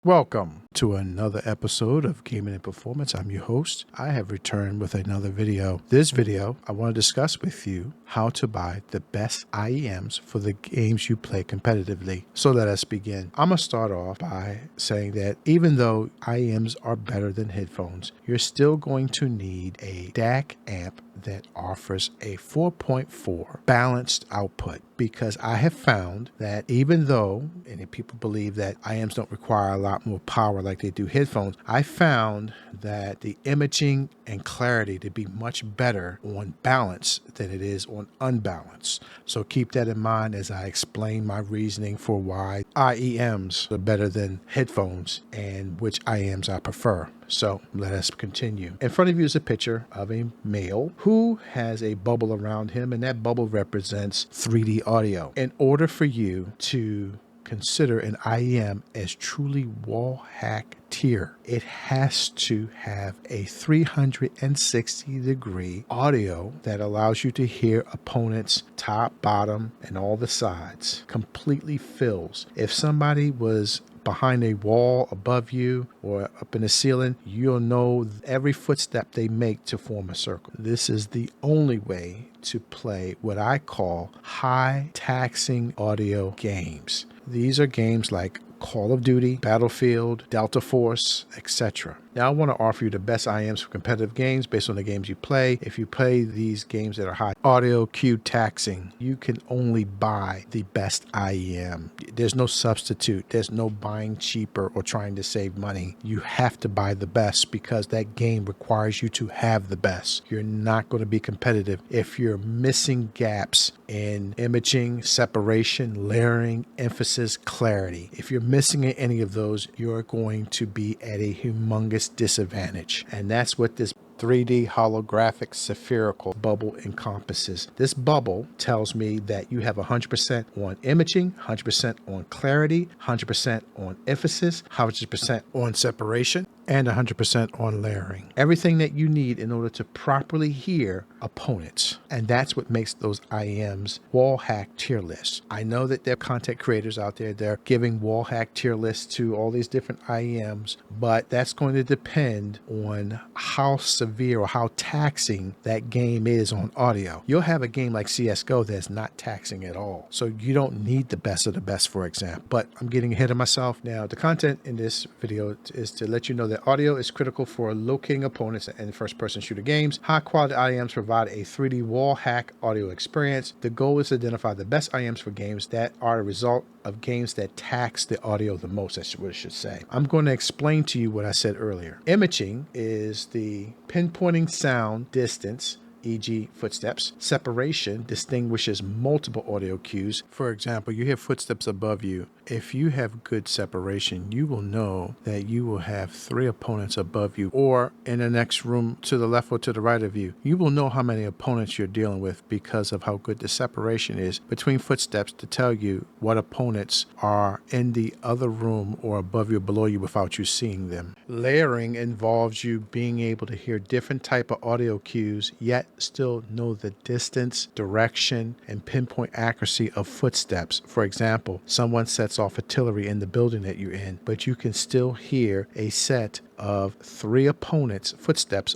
Welcome to another episode of Gaming and Performance. I'm your host. I have returned with another video. This video, I want to discuss with you how to buy the best IEMs for the games you play competitively. So let us begin. I'm going to start off by saying that even though IEMs are better than headphones, you're still going to need a DAC amp that offers a 4.4 balanced output, because I have found that even though many people believe that IEMs don't require a lot more power like they do headphones, I found that the imaging and clarity to be much better on balance than it is on unbalance. So keep that in mind as I explain my reasoning for why IEMs are better than headphones and which IEMs I prefer. So let us continue. In front of you is a picture of a male who has a bubble around him, and that bubble represents 3D audio. In order for you to consider an IEM as truly wall hack tier, it has to have a 360-degree audio that allows you to hear opponents top, bottom, and all the sides. Completely fills. If somebody was behind a wall above you or up in the ceiling, you'll know every footstep they make to form a circle. This is the only way to play what I call high taxing audio games. These are games like Call of Duty, Battlefield, Delta Force, etc. Now, I want to offer you the best IEMs for competitive games based on the games you play. If you play these games that are high audio cue taxing, you can only buy the best IEM. There's no substitute. There's no buying cheaper or trying to save money. You have to buy the best because that game requires you to have the best. You're not going to be competitive if you're missing gaps in imaging, separation, layering, emphasis, clarity. If you're missing any of those, you're going to be at a humongous disadvantage. And that's what this 3D holographic spherical bubble encompasses. This bubble tells me that you have 100% on imaging, 100% on clarity, 100% on emphasis, 100% on separation, and 100% on layering. Everything that you need in order to properly hear opponents. And that's what makes those IEMs wall hack tier lists. I know that there are content creators out there, they're giving wall hack tier lists to all these different IEMs, but that's going to depend on how severe or how taxing that game is on audio. You'll have a game like CSGO that's not taxing at all. So you don't need the best of the best, for example. But I'm getting ahead of myself. Now, the content in this video is to let you know that audio is critical for locating opponents in first-person shooter games. High-quality IEMs provide a 3D wall hack audio experience. The goal is to identify the best IEMs for games that are a result of games that tax the audio the most, that's what it should say. I'm going to explain to you what I said earlier. Imaging is the pinpointing sound distance, e.g. footsteps. Separation distinguishes multiple audio cues. For example, you hear footsteps above you. If you have good separation, you will know that you will have 3 opponents above you, or in the next room to the left or to the right of you. You will know how many opponents you're dealing with because of how good the separation is between footsteps to tell you what opponents are in the other room or above you or below you without you seeing them. Layering involves you being able to hear different type of audio cues, yet still know the distance, direction, and pinpoint accuracy of footsteps. For example, someone sets off artillery in the building that you're in, but you can still hear a set of 3 opponents' footsteps.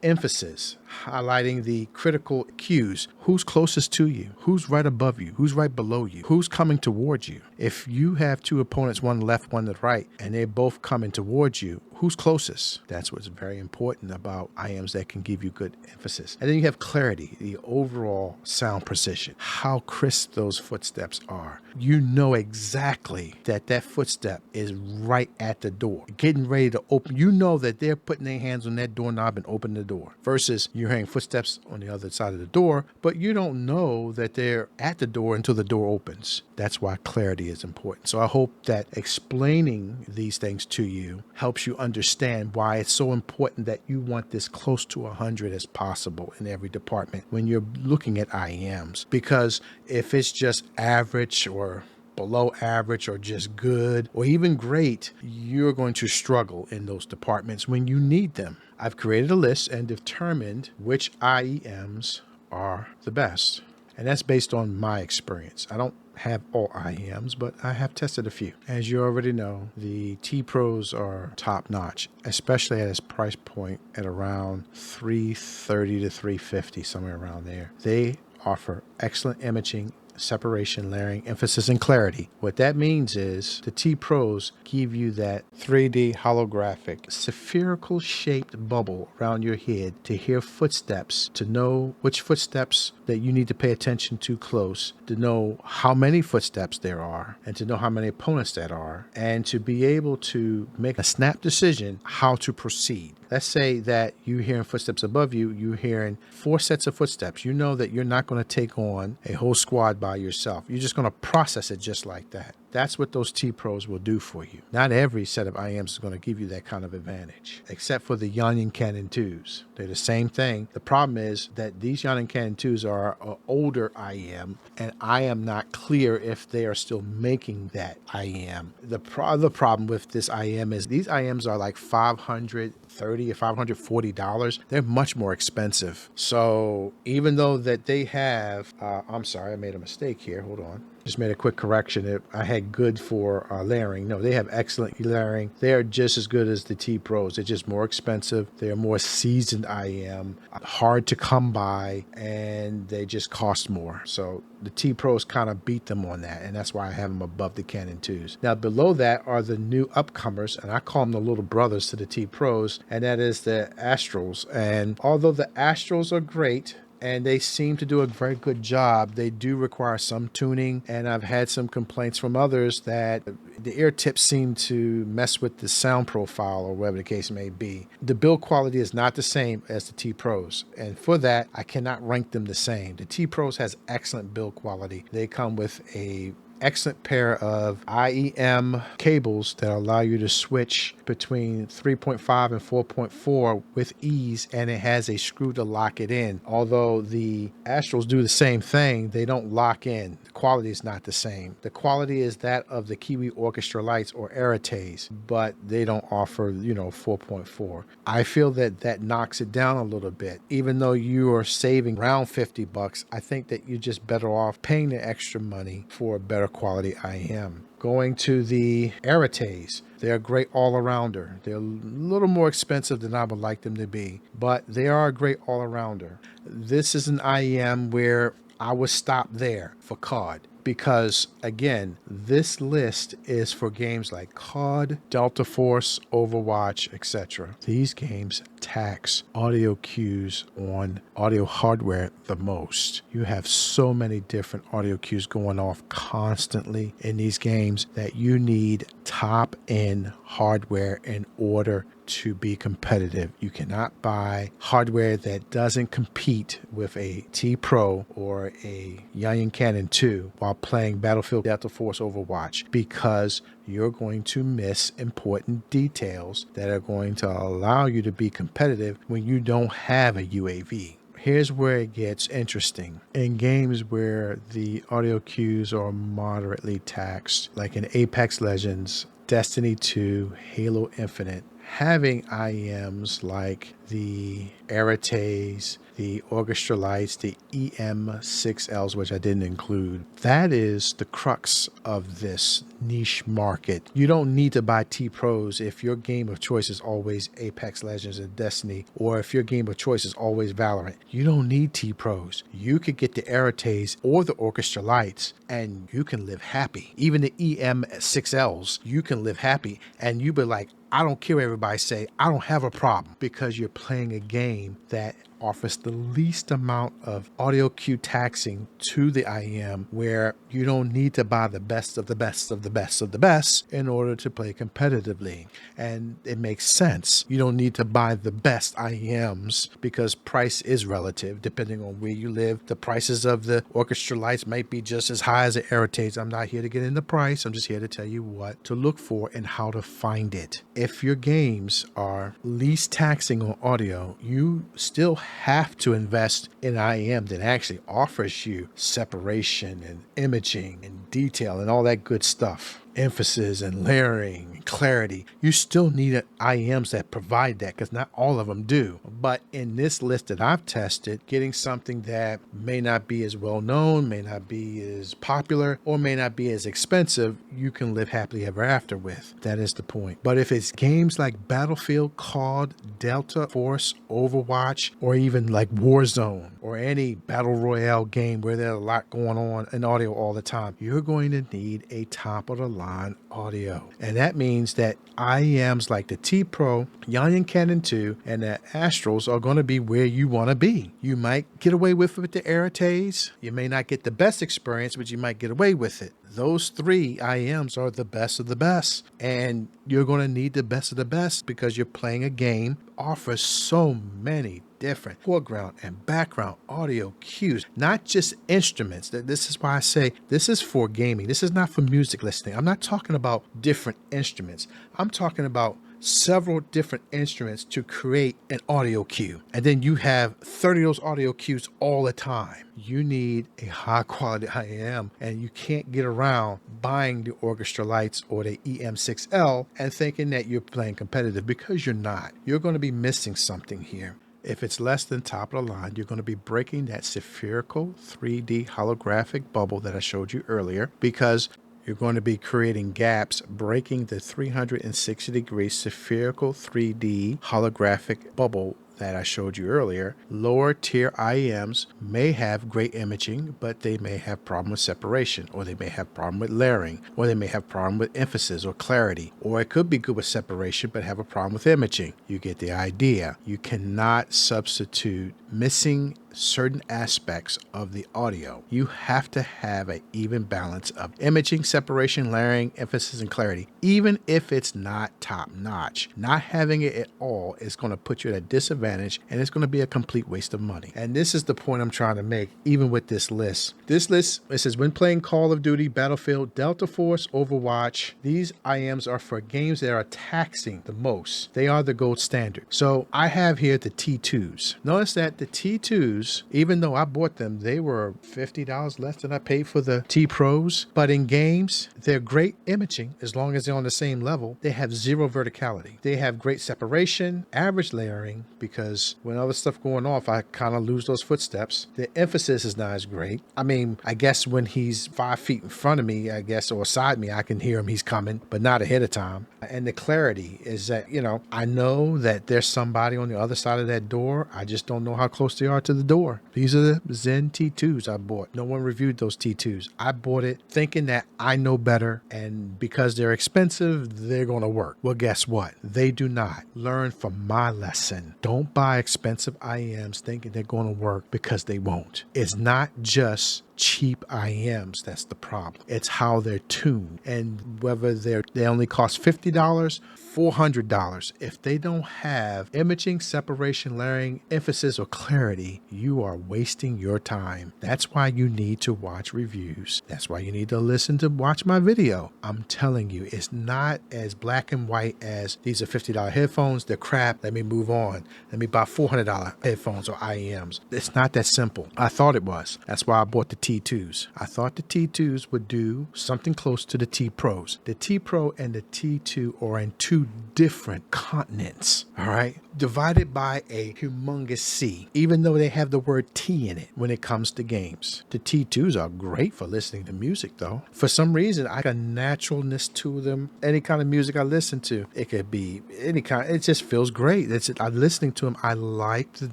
Emphasis, highlighting the critical cues. Who's closest to you? Who's right above you? Who's right below you? Who's coming towards you? If you have 2 opponents, one left, one to the right, and they're both coming towards you, who's closest? That's what's very important about IEMs that can give you good emphasis. And then you have clarity, the overall sound precision, how crisp those footsteps are. You know exactly that that footstep is right at the door, getting ready to open. You know that they're putting their hands on that doorknob and opening the door, versus you're hearing footsteps on the other side of the door, but you don't know that they're at the door until the door opens. That's why clarity is important. So I hope that explaining these things to you helps you understand why it's so important that you want this close to 100 as possible in every department when you're looking at IEMs. Because if it's just average or below average or just good or even great, you're going to struggle in those departments when you need them. I've created a list and determined which IEMs are the best. And that's based on my experience. I don't have all IEMs, but I have tested a few. As you already know, the T Pros are top notch, especially at its price point at around $330 to $350, somewhere around there. They offer excellent imaging, separation, layering, emphasis, and clarity. What that means is the T Pros give you that 3D holographic spherical shaped bubble around your head to hear footsteps, to know which footsteps that you need to pay attention to close, to know how many footsteps there are, and to know how many opponents that are, and to be able to make a snap decision how to proceed. Let's say that you're hearing footsteps above you, you're hearing 4 sets of footsteps. You know that you're not going to take on a whole squad by yourself. You're just going to process it just like that. That's what those T Pros will do for you. Not every set of IEMs is going to give you that kind of advantage, except for the Yanyan Cannon 2s. They're the same thing. The problem is that these Yanyan Cannon 2s are an older IEM, and I am not clear if they are still making that IEM. The problem with this IEM is these IEMs are like $530 or $540. They're much more expensive. So even though that they have, I'm sorry, I made a mistake here. Hold on. Just made a quick correction. I had good for layering. No, they have excellent layering. They are just as good as the T Pros. They're just more expensive. They're more seasoned IEM, hard to come by, and they just cost more. So the T Pros kind of beat them on that, and that's why I have them above the Canon 2s. Now below that are the new upcomers, and I call them the little brothers to the T Pros, and that is the Astrals. And although the Astrals are great, and they seem to do a very good job, they do require some tuning, and I've had some complaints from others that the ear tips seem to mess with the sound profile or whatever the case may be. The build quality is not the same as the T Pros, and for that I cannot rank them the same. The T Pros has excellent build quality. They come with a excellent pair of IEM cables that allow you to switch between 3.5 and 4.4 with ease, and it has a screw to lock it in. Although the Astrals do the same thing, they don't lock in. The quality is not the same. The quality is that of the Kiwi Orchestra Lights or Arates, but they don't offer, 4.4. I feel that that knocks it down a little bit. Even though you are saving around $50, I think that you're just better off paying the extra money for a better quality IEM. Going to the Arates, they're a great all-arounder. They're a little more expensive than I would like them to be, but they are a great all-arounder. This is an IEM where I would stop there for COD, because again, this list is for games like COD, Delta Force, Overwatch, etc. These games tax audio cues on audio hardware the most. You have so many different audio cues going off constantly in these games that you need top-end hardware in order to be competitive. You cannot buy hardware that doesn't compete with a T Pro or a Yanyan Cannon 2 while playing Battlefield, Delta Force, Overwatch, because you're going to miss important details that are going to allow you to be competitive when you don't have a UAV. Here's where it gets interesting. In games where the audio cues are moderately taxed, like in Apex Legends, Destiny 2, Halo Infinite, having IEMs like the Arates, the Orchestra Lights, the EM6Ls, which I didn't include, that is the crux of this niche market. You don't need to buy T Pros if your game of choice is always Apex Legends and Destiny, or if your game of choice is always Valorant. You don't need T Pros. You could get the Arates or the Orchestra Lights and you can live happy. Even the EM6Ls, you can live happy, and you be like, I don't care what everybody say, I don't have a problem, because you're playing a game that offers the least amount of audio cue taxing to the IEM, where you don't need to buy the best of the best of the best of the best in order to play competitively. And it makes sense. You don't need to buy the best IEMs because price is relative depending on where you live. The prices of the Orchestra Lights might be just as high as the Arates. I'm not here to get into price. I'm just here to tell you what to look for and how to find it. If your games are least taxing on audio, you still have to invest in IEM that actually offers you separation and imaging and detail and all that good stuff. emphasis and layering and clarity. You still need IEMs that provide that, because not all of them do. But in this list that I've tested, getting something that may not be as well known, may not be as popular, or may not be as expensive, you can live happily ever after with. That is the point. But if it's games like Battlefield, COD, Delta Force, Overwatch, or even like Warzone, or any battle royale game where there's a lot going on in audio all the time, you're going to need a top of the line audio. And that means that IEMs like the T Pro, Yanyan Canon 2, and the Astros are going to be where you want to be. You might get away with the Arites. You may not get the best experience, but you might get away with it. Those three IEMs are the best of the best, and you're going to need the best of the best because you're playing a game offers so many different foreground and background audio cues, not just instruments. This is why I say this is for gaming. This is not for music listening. I'm not talking about different instruments. I'm talking about several different instruments to create an audio cue. And then you have 30 of those audio cues all the time. You need a high quality IEM, and you can't get around buying the orchestra lights or the EM6L and thinking that you're playing competitive, because you're not. You're going to be missing something here. If it's less than top of the line, you're going to be breaking that spherical 3D holographic bubble that I showed you earlier, because you're going to be creating gaps, breaking the 360-degree spherical 3D holographic bubble that I showed you earlier. Lower tier IEMs may have great imaging, but they may have problem with separation, or they may have problem with layering, or they may have problem with emphasis or clarity, or it could be good with separation but have a problem with imaging. You get the idea. You cannot substitute missing certain aspects of the audio. You have to have an even balance of imaging, separation, layering, emphasis, and clarity, even if it's not top notch. Not having it at all is going to put you at a disadvantage, and it's going to be a complete waste of money. And this is the point I'm trying to make, even with this list. This list, it says, when playing Call of Duty, Battlefield, Delta Force, Overwatch, these IEMs are for games that are taxing the most. They are the gold standard. So I have here the T2s. Notice that the T2s, even though I bought them, they were $50 less than I paid for the T Pros. But in games, they're great imaging as long as they're on the same level. They have zero verticality. They have great separation, average layering, because when other stuff going off, I kind of lose those footsteps. The emphasis is not as great. I mean, I guess when he's 5 feet in front of me, I guess, or beside me, I can hear him, he's coming, but not ahead of time. And the clarity is that, I know that there's somebody on the other side of that door. I just don't know how close they are to the door. These are the Zen T2s I bought. No one reviewed those T2s. I bought it thinking that I know better, and because they're expensive, they're going to work. Well, guess what? They do not. Learn from my lesson. Don't buy expensive IEMs thinking they're going to work, because they won't. It's not just cheap IEMs that's the problem. It's how they're tuned, and whether they only cost $50, $400. If they don't have imaging, separation, layering, emphasis, or clarity, you are wasting your time. That's why you need to watch reviews. That's why you need to watch my video. I'm telling you, it's not as black and white as these are $50 headphones, they're crap, let me move on. Let me buy $400 headphones or IEMs. It's not that simple. I thought it was. That's why I bought the T2s. I thought the T2s would do something close to the T Pros. The T Pro and the T2 are in two different continents, all right? Divided by a humongous sea, even though they have the word T in it when it comes to games. The T2s are great for listening to music, though. For some reason, I got a naturalness to them. Any kind of music I listen to, it could be any kind. It just feels great. I'm listening to them. I like the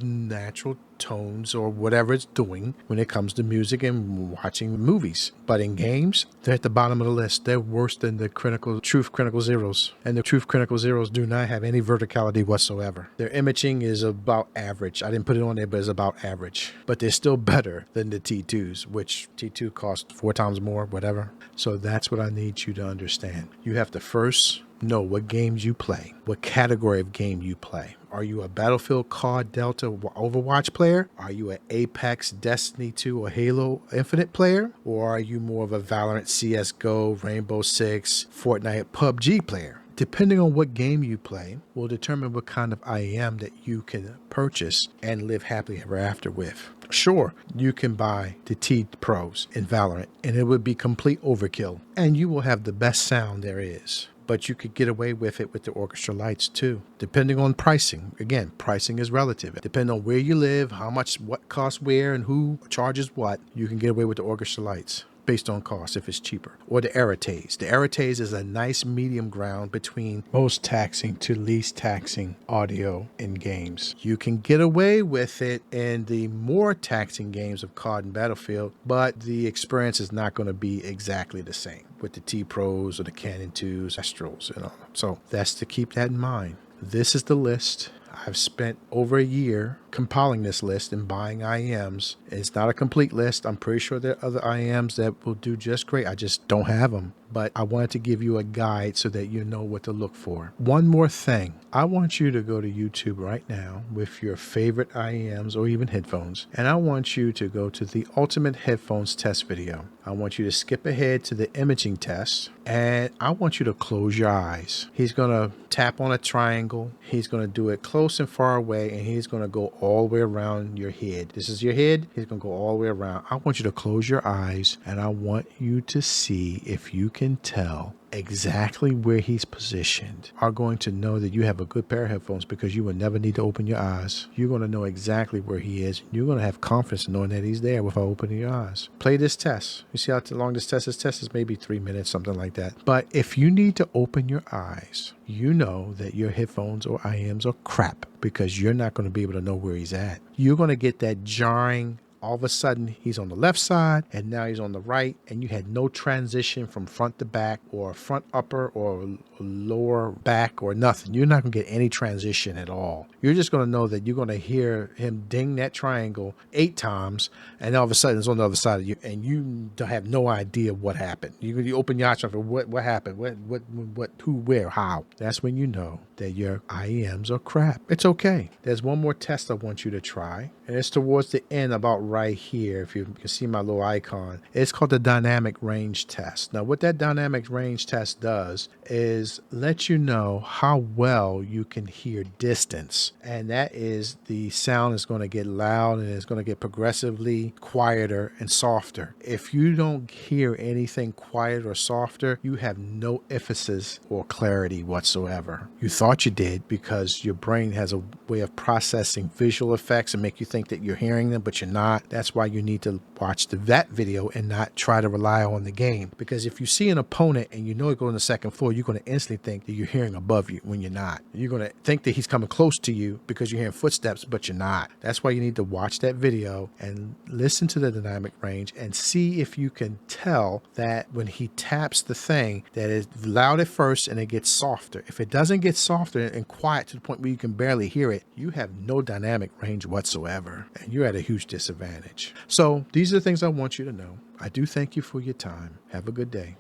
natural tones or whatever it's doing when it comes to music and watching movies. But in games, they're at the bottom of the list. They're worse than the Truth Critical Zeros. And the Truth Critical Zeros do not have any verticality whatsoever. Their imaging is about average. I didn't put it on there, but it's about average. But they're still better than the T2s, which T2 costs 4 times more, whatever. So that's what I need you to understand. You have to first know what games you play, what category of game you play. Are you a Battlefield, COD, Delta, Overwatch player? Are you an Apex, Destiny 2, or Halo Infinite player? Or are you more of a Valorant, CSGO, Rainbow Six, Fortnite, PUBG player? depending on what game you play, will determine what kind of IEM that you can purchase and live happily ever after with. Sure, you can buy the T Pros in Valorant, and it would be complete overkill, and you will have the best sound there is. But you could get away with it with the orchestra lights too, depending on pricing. Again, pricing is relative. Depending on where you live, how much, what costs where, and who charges what, you can get away with the orchestra lights based on cost if it's cheaper. Or the Aerotaze. The Aerotaze is a nice medium ground between most taxing to least taxing audio in games. You can get away with it in the more taxing games of COD and Battlefield, but the experience is not going to be exactly the same with the T Pros or the Canon 2s, Astrals, and all. So that's to keep that in mind. This is the list. I've spent over a year compiling this list and buying IEMs. It's not a complete list. I'm pretty sure there are other IEMs that will do just great. I just don't have them. But I wanted to give you a guide so that you know what to look for. One more thing. I want you to go to YouTube right now with your favorite IEMs or even headphones. And I want you to go to the Ultimate Headphones test video. I want you to skip ahead to the imaging test. And I want you to close your eyes. He's going to tap on a triangle. He's going to do it close and far away. And he's going to go all the way around your head. This is your head. He's going to go all the way around. I want you to close your eyes. And I want you to see if you can tell exactly where he's positioned. Are going to know that you have a good pair of headphones because you will never need to open your eyes. You're going to know exactly where he is. You're going to have confidence knowing that he's there without opening your eyes. Play this test. You see how long this test is? Test is maybe 3 minutes, something like that. But if you need to open your eyes, you know that your headphones or IEMs are crap because you're not going to be able to know where he's at. You're going to get that jarring. All of a sudden, he's on the left side, and now he's on the right, and you had no transition from front to back or front upper or lower back or nothing. You're not going to get any transition at all. You're just going to know that you're going to hear him ding that triangle 8 times, and all of a sudden it's on the other side of you, and you have no idea what happened. You open your eyes and what happened? What, who, where, how? That's when you know that your IEMs are crap. It's okay. There's one more test I want you to try, and it's towards the end about right here. If you can see my little icon, it's called the dynamic range test. Now, what that dynamic range test does is let you know how well you can hear distance. And that is the sound is going to get loud and it's going to get progressively quieter and softer. If you don't hear anything quiet or softer, you have no emphasis or clarity whatsoever. You thought you did because your brain has a way of processing visual effects and make you think that you're hearing them, but you're not. That's why you need to watch that video and not try to rely on the game. Because if you see an opponent and you know it goes on the second floor, you're going to instantly think that you're hearing above you when you're not. You're going to think that he's coming close to you because you're hearing footsteps, but you're not. That's why you need to watch that video and listen to the dynamic range and see if you can tell that when he taps the thing that is loud at first and it gets softer. If it doesn't get softer and quiet to the point where you can barely hear it, you have no dynamic range whatsoever and you're at a huge disadvantage. So these are the things I want you to know. I do thank you for your time. Have a good day.